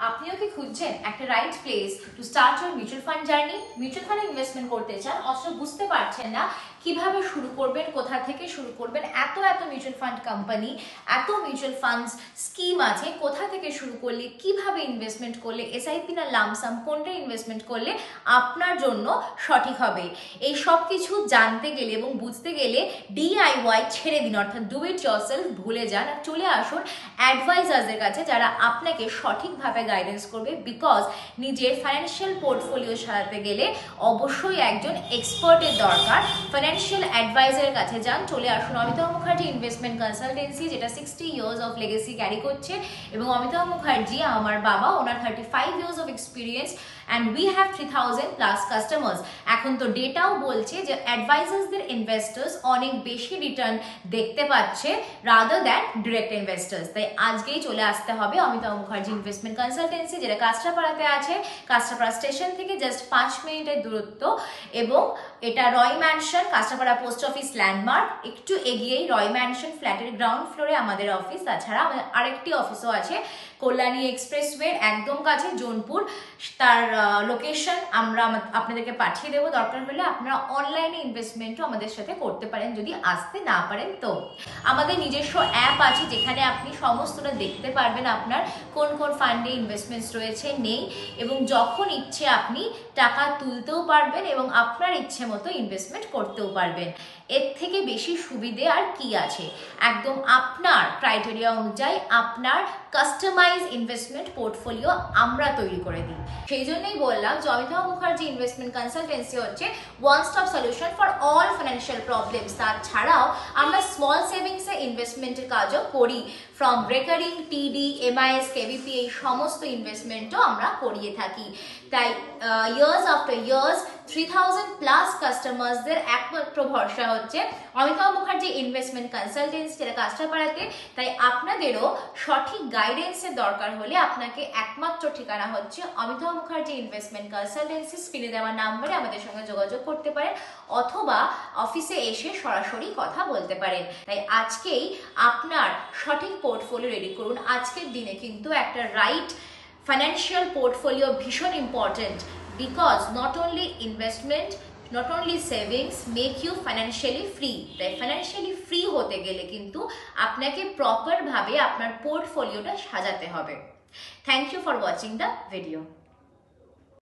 আপনিও কি খুঁজছেন একটা right place to start your mutual fund journey? Mutual ফান্ডে ইনভেস্টমেন্ট করতে চান অথচ বুঝতে পারছেন না কিভাবে শুরু করবেন, কোথা থেকে শুরু করবেন। এত মিউচুয়াল ফান্ড কোম্পানি, এত মিউচুয়াল ফান্ডস স্কিম আছে, কোথা থেকে শুরু করলে, কিভাবে ইনভেস্টমেন্ট করলে, এসআইপি না লামসাম, কোনটা ইনভেস্টমেন্ট করলে আপনার জন্য সঠিক হবে, এই সব কিছু জানতে গেলে এবং বুঝতে গেলে ডিআইওয়াই ছেড়ে দিন, অর্থাৎ ডু ইট ইয়োরসেলফ ভুলে যান আর চলে আসুন অ্যাডভাইজারদের কাছে যারা আপনাকে সঠিকভাবে গাইডেন্স করবে। বিকজ নিজের ফাইন্যান্সিয়াল পোর্টফোলিও সাজাতে গেলে অবশ্যই একজন এক্সপার্টের দরকার। ফাইন্যান্সিয়াল অ্যাডভাইজারের কাছে যান, চলে আসুন অমিতাভ মুখার্জি ইনভেস্টমেন্ট কনসালটেন্সি, যেটা 60 ইয়ার্স অফ লেগেসি ক্যারি করছে। এবং অমিতাভ মুখার্জি আমার বাবা, ওনার 35 years of experience and we have 3000+ customers. এখন তো ডেটাও বলছে যে অ্যাডভাইজার্সদের ইনভেস্টার্স অনেক বেশি রিটার্ন দেখতে পাচ্ছে রাদার দ্যান ডিরেক্ট ইনভেস্টার্স। তাই আজকেই চলে আসতে হবে অমিতাভ মুখার্জি ইনভেস্টমেন্ট কনসালটেন্সি, যেটা কাঁচরাপাড়াতে আছে। কাঁচরাপাড়া স্টেশন থেকে জাস্ট 5 মিনিটের দূরত্ব এবং এটা Roy mansion, Kanchrapara post office landmark. একটু এগিয়েই রয় ম্যানশন ফ্ল্যাটের গ্রাউন্ড ফ্লোরে আমাদের অফিস। তাছাড়া আমাদের আরেকটি অফিসও আছে কল্যাণী এক্সপ্রেসওয়ের একদম কাছে, জোনপুর। তার লোকেশন আমরা আপনাদেরকে পাঠিয়ে দেবো। দরকার হলে আপনারা অনলাইনে ইনভেস্টমেন্টও আমাদের সাথে করতে পারেন যদি আসতে না পারেন। তো আমাদের নিজস্ব অ্যাপ আছে যেখানে আপনি সমস্তটা দেখতে পারবেন আপনার কোন কোন ফান্ডে ইনভেস্টমেন্টস রয়েছে, নেই, এবং যখন ইচ্ছে আপনি টাকা তুলতেও পারবেন এবং আপনার ইচ্ছে মতো ইনভেস্টমেন্ট করতেও পারবেন। এর থেকে বেশি সুবিধে আর কি আছে? একদম আপনার ক্রাইটেরিয়া অনুযায়ী আপনার কাস্টমাইজ ইনভেস্টমেন্ট পোর্টফোলিও আমরা তৈরি করে দিই। সেই জন্যই বললাম যে অমিতাভ মুখার্জি ইনভেস্টমেন্ট কনসালটেন্সি হচ্ছে one stop solution for all financial problems. তাছাড়াও আমরা স্মল সেভিংসে ইনভেস্টমেন্টের কাজও করি। ফ্রম রেকারিং, টিডি, এমআইএস, কেভিপি, এই সমস্ত ইনভেস্টমেন্টও আমরা করিয়ে থাকি। তাই ইয়ার্স আফটার ইয়ার্স 3000+ কাস্টমার্সদের একমাত্র ভরসা হচ্ছে অমিতাভ মুখার্জি ইনভেস্টমেন্ট কনসালটেন্সি, যেটা কাঁচরাপাড়াতে। তাই আপনাদেরও সঠিক গাইডেন্সের দরকার হলে আপনাকে একমাত্র ঠিকানা হচ্ছে অমিতাভ মুখার্জি ইনভেস্টমেন্ট কনসালটেন্সি। স্ক্রিনে দেওয়া নাম্বারে আমাদের সঙ্গে যোগাযোগ করতে পারেন অথবা অফিসে এসে সরাসরি কথা বলতে পারেন। তাই আজকেই আপনার সঠিক পোর্টফোলিও রেডি করুন। আজকের দিনে কিন্তু একটা রাইট ফাইন্যান্সিয়াল পোর্টফোলিও ভীষণ important, because not only investment, not only savings make you financially free. তাই ফাইন্যান্সিয়ালি ফ্রি হতে গেলে কিন্তু আপনাকে প্রপারভাবে আপনার পোর্টফোলিওটা সাজাতে হবে। Thank you for watching the video.